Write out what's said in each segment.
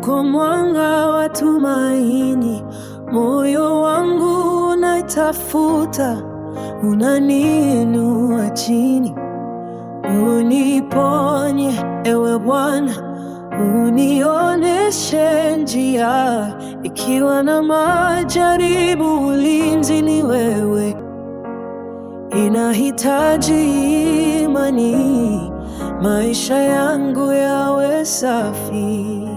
uko mwanga wa tumaini, moyo wangu unaitafuta, unaniinua chini. Uniponye ewe Bwana, unioneshe njia, ikiwa na majaribu, ulinzi ni wewe. Inahitaji imani, maisha yangu yawe safi.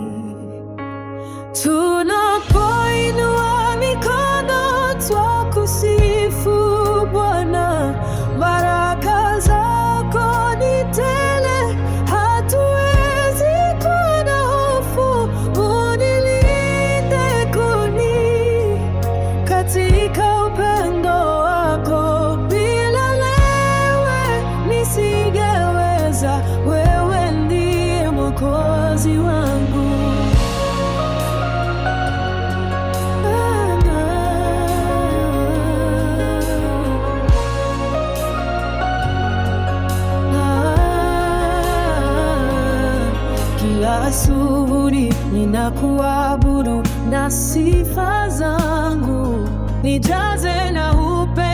Tunapoinua mikono twakusifu Bwana, baraka zako ni tele, hatuwezi kuwa na hofu. Unilinde kuni katika upendo wako, bila wewe nisingeweza. Wewe ndiye Mwokozi wangu. Kila asubuhi ninakuabudu na sifa zangu, nijaze na upendo